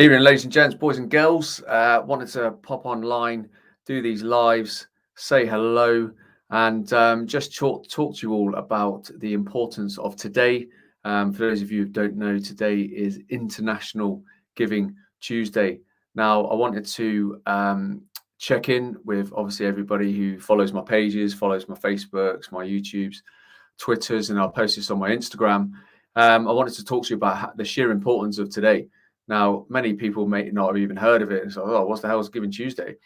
Evening, ladies and gents, boys and girls. Wanted to pop online, do these lives, say hello, and just talk to you all about the importance of today. For those of you who don't know, today is International Giving Tuesday. Now, I wanted to check in with obviously everybody who follows my pages, follows my Facebooks, my YouTubes, Twitters, and I'll post this on my Instagram. I wanted to talk to you about the sheer importance of today. Now, many people may not have even heard of it. So, oh, what the hell is Giving Tuesday?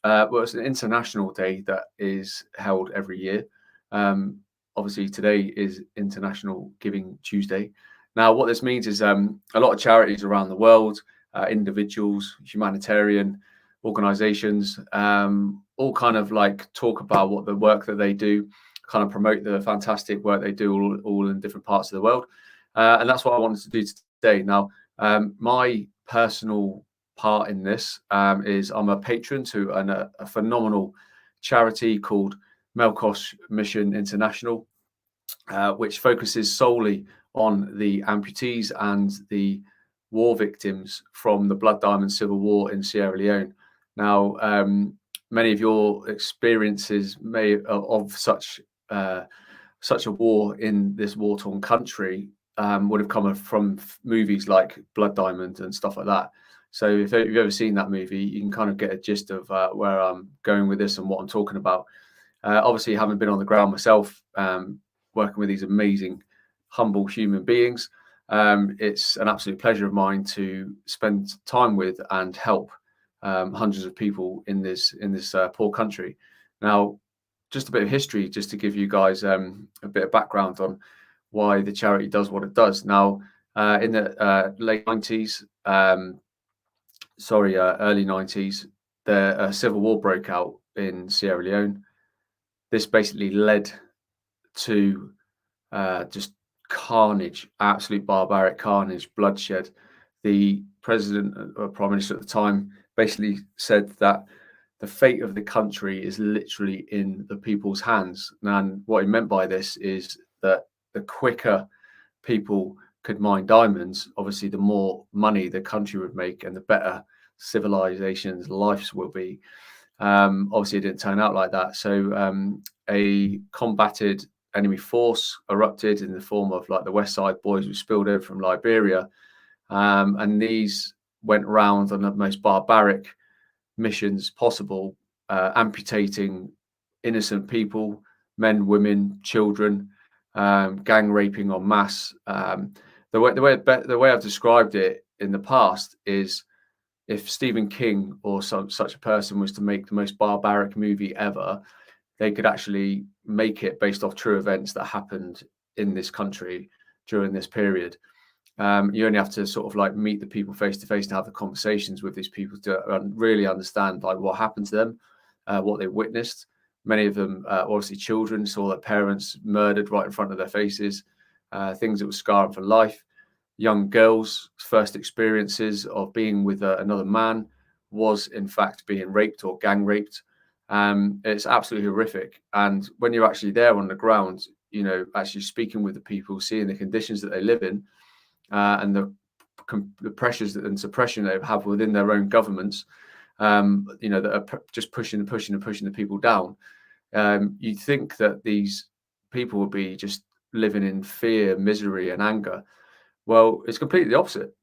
Well, it's an international day that is held every year. Um, Obviously, today is International Giving Tuesday. Now, what this means is a lot of charities around the world, individuals, humanitarian organizations, all kind of like talk about what the work that they do, kind of promote the fantastic work they do all in different parts of the world. And that's what I wanted to do today. Now, my personal part in this is I'm a patron to a phenomenal charity called Melkosh Mission International, which focuses solely on the amputees and the war victims from the Blood Diamond Civil War in Sierra Leone. Now, many of your experiences may of such a war in this war-torn country would have come from movies like Blood Diamond and stuff like that. So if you've ever seen that movie, you can kind of get a gist of where I'm going with this and what I'm talking about. Obviously, having been on the ground myself, working with these amazing, humble human beings, it's an absolute pleasure of mine to spend time with and help hundreds of people in this poor country. Now, just a bit of history, just to give you guys a bit of background on why the charity does what it does. Now, in the late 90s, early 90s, the civil war broke out in Sierra Leone. This basically led to just carnage, absolute barbaric carnage, bloodshed. The president or prime minister at the time basically said that the fate of the country is literally in the people's hands. And what he meant by this is that the quicker people could mine diamonds, obviously, the more money the country would make and the better civilization's lives will be. Obviously, it didn't turn out like that. So a combated enemy force erupted in the form of like the West Side Boys who spilled over from Liberia. And these went around on the most barbaric missions possible, amputating innocent people, men, women, children, gang raping en masse. The way I've described it in the past is if Stephen King or such a person was to make the most barbaric movie ever, they could actually make it based off true events that happened in this country during this period. You only have to sort of like meet the people face to face and have the conversations with these people to really understand like what happened to them, what they witnessed. Many of them, obviously children, saw their parents murdered right in front of their faces, things that were scarring for life. Young girls' first experiences of being with another man was in fact being raped or gang raped. It's absolutely horrific. And when you're actually there on the ground, you know, actually speaking with the people, seeing the conditions that they live in, and the pressures and suppression they have within their own governments, you know, that are just pushing the people down. You think that these people would be just living in fear, misery, and anger. Well, it's completely the opposite.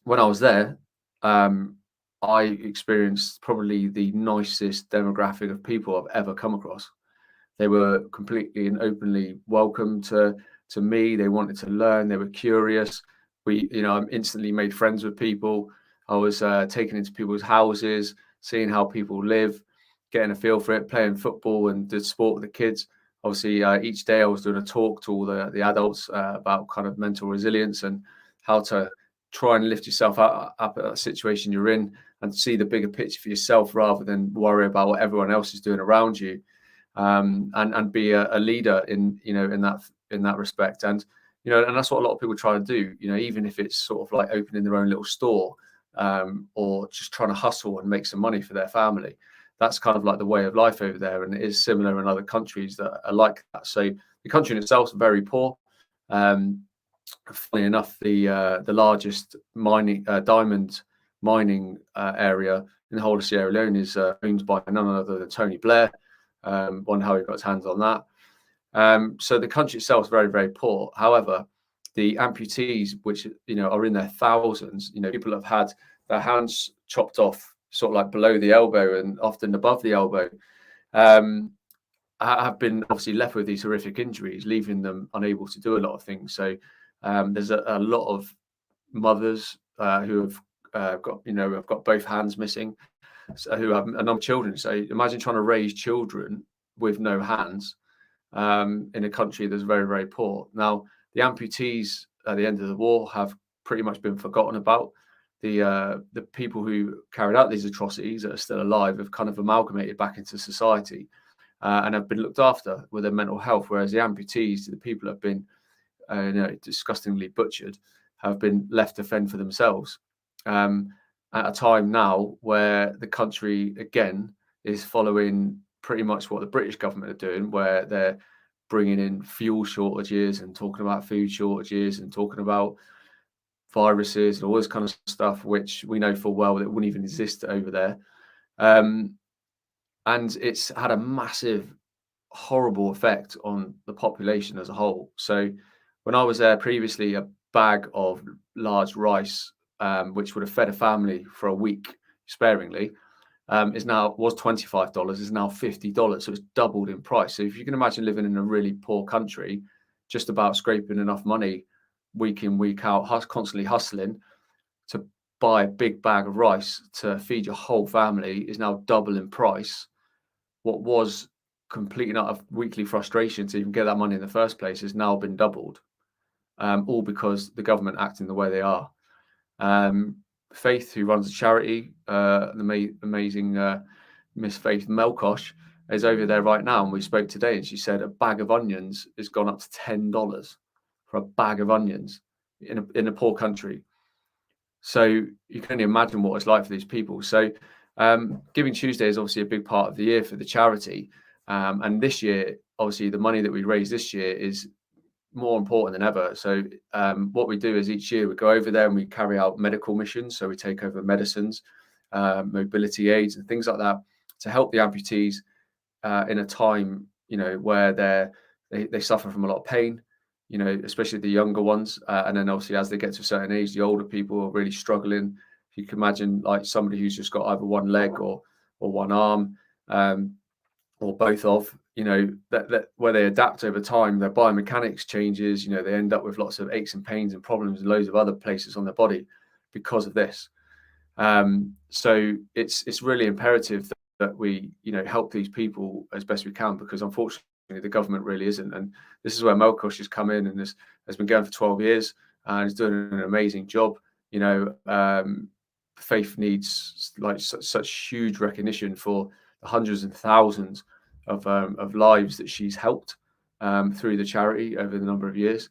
When I was there, I experienced probably the nicest demographic of people I've ever come across. They were completely and openly welcome to me. They wanted to learn. They were curious. I instantly made friends with people. I was taken into people's houses, seeing how people live, getting a feel for it, playing football and did sport with the kids. Obviously, each day I was doing a talk to all the adults about kind of mental resilience and how to try and lift yourself up at that situation you're in and see the bigger picture for yourself rather than worry about what everyone else is doing around you, and be a leader in that respect. And and that's what a lot of people try to do. Even if it's sort of like opening their own little store, or just trying to hustle and make some money for their family. That's kind of like the way of life over there, and it is similar in other countries that are like that. So the country in itself is very poor. Funny enough, the largest mining diamond mining area in the whole of Sierra Leone is owned by none other than Tony Blair. Wonder how he got his hands on that. So the country itself is very, very poor. However, the amputees, which are in their thousands, people have had their hands chopped off, sort of like below the elbow and often above the elbow, have been obviously left with these horrific injuries, leaving them unable to do a lot of things. So there's a lot of mothers who have got both hands missing, so who have a number of children. So imagine trying to raise children with no hands in a country that's very, very poor. Now, the amputees at the end of the war have pretty much been forgotten about. The people who carried out these atrocities that are still alive have kind of amalgamated back into society and have been looked after with their mental health, whereas the amputees, the people that have been disgustingly butchered, have been left to fend for themselves. At a time now where the country again is following pretty much what the British government are doing, where they're bringing in fuel shortages and talking about food shortages and talking about viruses and all this kind of stuff, which we know full well that wouldn't even exist over there. And it's had a massive, horrible effect on the population as a whole. So when I was there previously, a bag of large rice, which would have fed a family for a week sparingly, was $25, is now $50. So it's doubled in price. So if you can imagine living in a really poor country, just about scraping enough money week in, week out, constantly hustling to buy a big bag of rice to feed your whole family is now double in price. What was complete and utter weekly frustration to even get that money in the first place has now been doubled, all because the government acting the way they are. Faith, who runs a charity, the amazing Miss Faith Melkosh, is over there right now, and we spoke today, and she said a bag of onions has gone up to $10 for a bag of onions in a poor country. So you can only imagine what it's like for these people. So Giving Tuesday is obviously a big part of the year for the charity, and this year, obviously, the money that we raise this year is more important than ever. So what we do is each year we go over there and we carry out medical missions. So we take over medicines, mobility aids and things like that to help the amputees in a time, where they suffer from a lot of pain, especially the younger ones. And then obviously as they get to a certain age, the older people are really struggling. If you can imagine like somebody who's just got either one leg or one arm, or both of, that where they adapt over time, their biomechanics changes, they end up with lots of aches and pains and problems and loads of other places on their body because of this. So it's really imperative that we, help these people as best we can, because unfortunately the government really isn't. And this is where Melkosh has come in and has been going for 12 years and is doing an amazing job. Faith needs like such huge recognition for the hundreds and thousands of lives that she's helped through the charity over the number of years.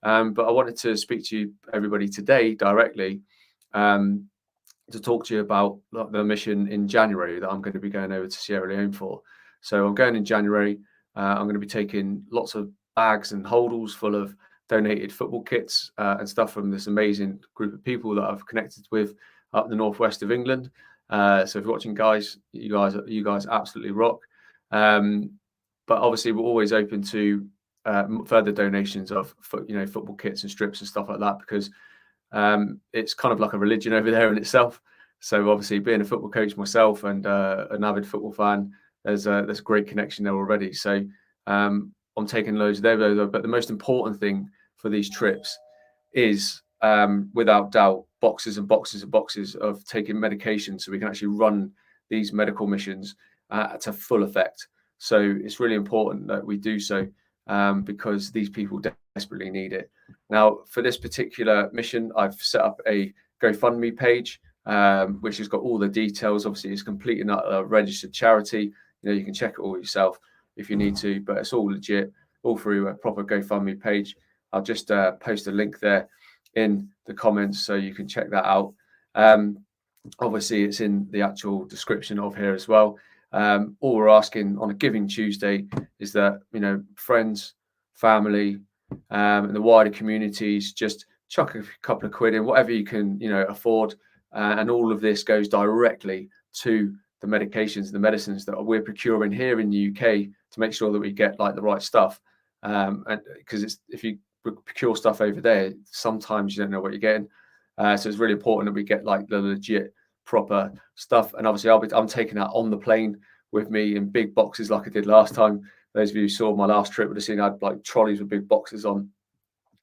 But I wanted to speak to everybody today directly to talk to you about the mission in January that I'm going to be going over to Sierra Leone for. So I'm going in January. I'm going to be taking lots of bags and holdalls full of donated football kits and stuff from this amazing group of people that I've connected with up in the northwest of England. So if you're watching, guys, you guys absolutely rock. But obviously we're always open to further donations of football kits and strips and stuff like that, because it's kind of like a religion over there in itself. So obviously being a football coach myself and an avid football fan, there's a great connection there already. So I'm taking loads there, but the most important thing for these trips is without doubt boxes and boxes and boxes of taking medication so we can actually run these medical missions to full effect. So it's really important that we do so because these people desperately need it. Now, for this particular mission, I've set up a GoFundMe page, which has got all the details. Obviously, it's completely not a registered charity. You can check it all yourself if you need to, but it's all legit, all through a proper GoFundMe page. I'll just post a link there in the comments so you can check that out. Obviously, it's in the actual description of here as well. All we're asking on a Giving Tuesday is that, friends, family, and the wider communities just chuck a couple of quid in, whatever you can, afford. and all of this goes directly to the medications, the medicines that we're procuring here in the UK to make sure that we get like the right stuff. And because if you procure stuff over there, sometimes you don't know what you're getting. So it's really important that we get like the legit, proper stuff. And obviously, I'm taking that on the plane with me in big boxes, like I did last time. Those of you who saw my last trip would have seen I had like trolleys with big boxes on,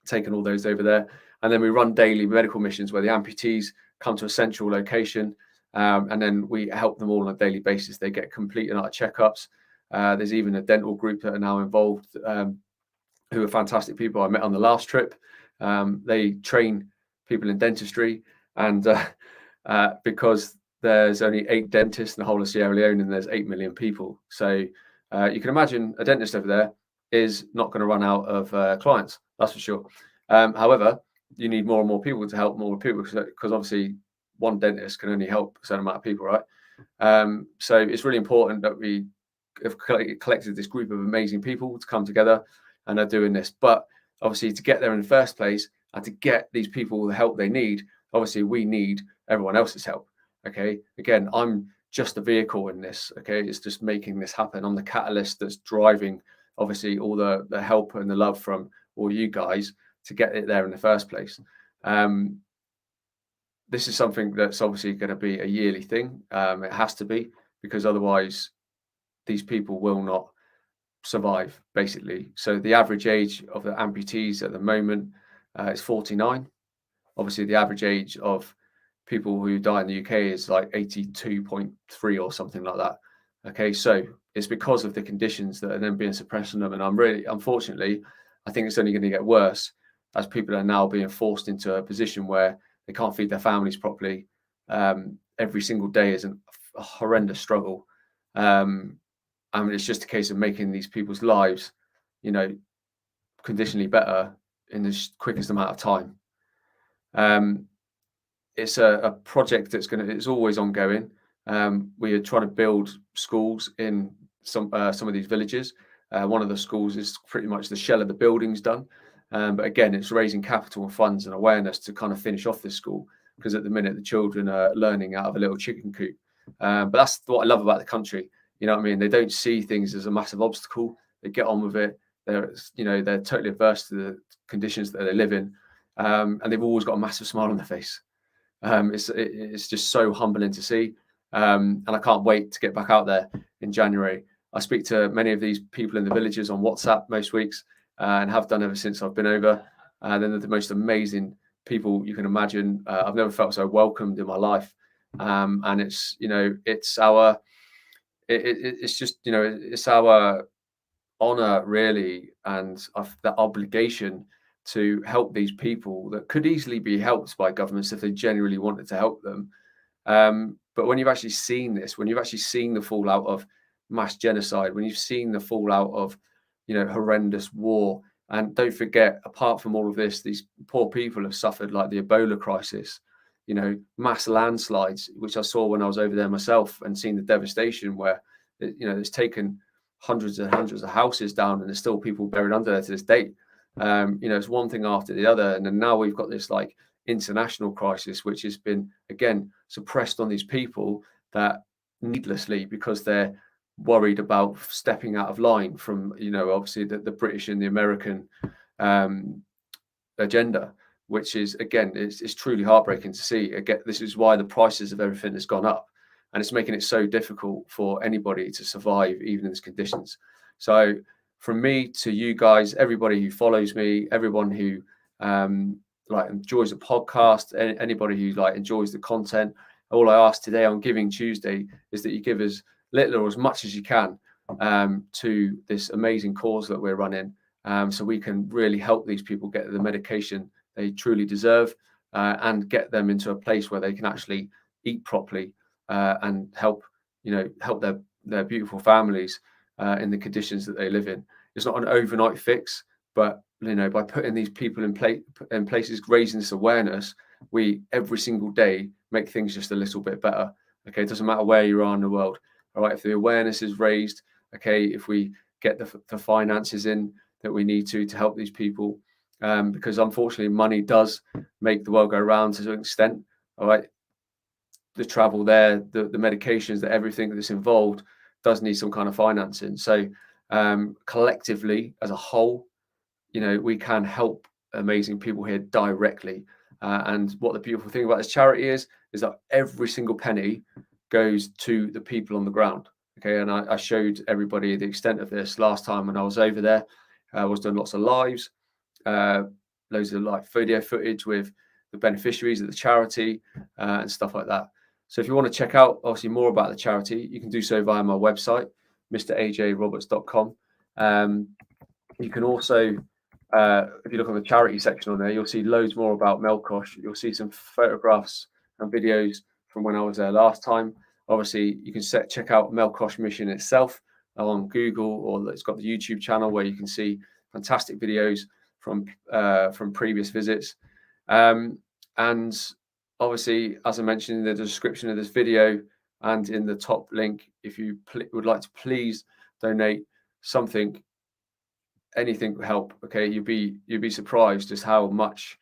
taking all those over there. And then we run daily medical missions where the amputees come to a central location, and then we help them all on a daily basis. They get complete and utter checkups. There's even a dental group that are now involved, who are fantastic people I met on the last trip. They train people in dentistry, and because there's only 8 dentists in the whole of Sierra Leone and there's 8 million people. So you can imagine a dentist over there is not going to run out of clients, that's for sure. However, you need more and more people to help more people, because obviously one dentist can only help a certain amount of people, right? So it's really important that we have collected this group of amazing people to come together and are doing this. But obviously, to get there in the first place and to get these people the help they need, obviously we need everyone else's help. Okay, again, I'm just a vehicle in this. Okay, it's just making this happen. I'm the catalyst that's driving, obviously, all the help and the love from all you guys to get it there in the first place. This is something that's obviously going to be a yearly thing. It has to be, because otherwise these people will not survive, basically. So the average age of the amputees at the moment is 49. Obviously, the average age of people who die in the UK is like 82.3 or something like that. Okay, so it's because of the conditions that are then being suppressed on them. And unfortunately, I think it's only going to get worse as people are now being forced into a position where they can't feed their families properly. Every single day is a horrendous struggle. I mean, it's just a case of making these people's lives, conditionally better in the quickest amount of time. It's a project it's always ongoing. We are trying to build schools in some of these villages. One of the schools is pretty much the shell of the building's done. But again, it's raising capital and funds and awareness to kind of finish off this school, because at the minute the children are learning out of a little chicken coop. But that's what I love about the country. You know what I mean? They don't see things as a massive obstacle. They get on with it. They're totally averse to the conditions that they live in, and they've always got a massive smile on their face. It's just so humbling to see, and I can't wait to get back out there in January. I speak to many of these people in the villages on WhatsApp most weeks, and have done ever since I've been over. And they're the most amazing people you can imagine. I've never felt so welcomed in my life, and it's our honor, really, and the obligation to help these people that could easily be helped by governments if they genuinely wanted to help them. But when you've actually seen this, when you've actually seen the fallout of mass genocide, when you've seen the fallout of horrendous war, and don't forget, apart from all of this, these poor people have suffered like the Ebola crisis, mass landslides, which I saw when I was over there myself, and seen the devastation where it's taken hundreds and hundreds of houses down, and there's still people buried under there to this date. It's one thing after the other, and then now we've got this like international crisis, which has been again suppressed on these people that needlessly, because they're worried about stepping out of line from obviously the British and the American agenda, which is again it's truly heartbreaking to see. Again, this is why the prices of everything has gone up, and it's making it so difficult for anybody to survive even in these conditions. So from me to you guys, everybody who follows me, everyone who enjoys the podcast, anybody who enjoys the content, all I ask today on Giving Tuesday is that you give as little or as much as you can to this amazing cause that we're running, so we can really help these people get the medication they truly deserve, and get them into a place where they can actually eat properly, and help their beautiful families in the conditions that they live in. It's not an overnight fix, but by putting these people in places, raising this awareness, we every single day make things just a little bit better. Okay, it doesn't matter where you are in the world. All right, if the awareness is raised, okay, if we get the finances in that we need to help these people, because unfortunately money does make the world go round to an extent. All right, the travel there, the medications, that everything that's involved does need some kind of financing. So collectively, as a whole, we can help amazing people here directly. And what the beautiful thing about this charity is that every single penny goes to the people on the ground. Okay, and I showed everybody the extent of this last time when I was over there. I was doing lots of lives, loads of like video footage with the beneficiaries of the charity and stuff like that. So if you want to check out obviously more about the charity, you can do so via my website, mrajroberts.com. You can also, if you look on the charity section on there, you'll see loads more about Melkosh. You'll see some photographs and videos from when I was there last time. Obviously, you can check out Melkosh Mission itself on Google, or it's got the YouTube channel where you can see fantastic videos from previous visits. And obviously, as I mentioned in the description of this video and in the top link, if you would like to please donate something, anything will help. Okay, you'd be surprised just how much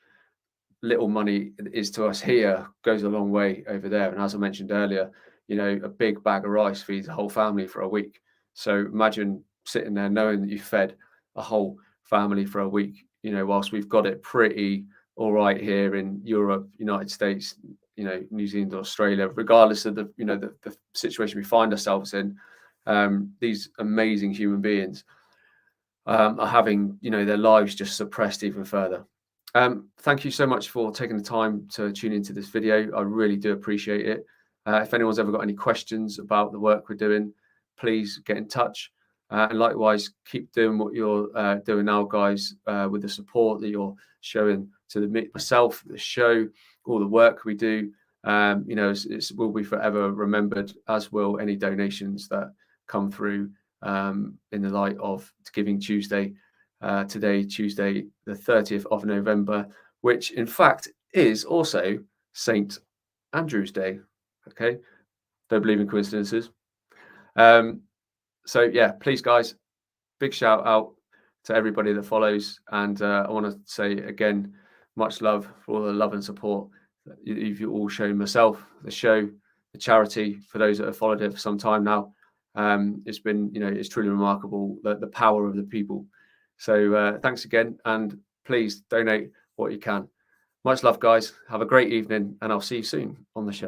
little money is to us here goes a long way over there. And as I mentioned earlier, a big bag of rice feeds a whole family for a week. So imagine sitting there knowing that you fed a whole family for a week, whilst we've got it pretty all right here in Europe, United States, New Zealand, Australia, regardless of the situation we find ourselves in. These amazing human beings are having their lives just suppressed even further. Thank you so much for taking the time to tune into this video. I really do appreciate it. If anyone's ever got any questions about the work we're doing, please get in touch. And likewise, keep doing what you're doing now, guys, with the support that you're showing to myself, the show, all the work we do. It will be forever remembered, as will any donations that come through in the light of Giving Tuesday. Today, Tuesday, the 30th of November, which in fact is also St. Andrew's Day. Okay, don't believe in coincidences. So yeah, please guys, big shout out to everybody that follows, and I want to say again, much love for all the love and support that you've all shown myself, the show, the charity, for those that have followed it for some time now. It's been, it's truly remarkable, the power of the people. So thanks again, and please donate what you can. Much love, guys. Have a great evening, and I'll see you soon on the show.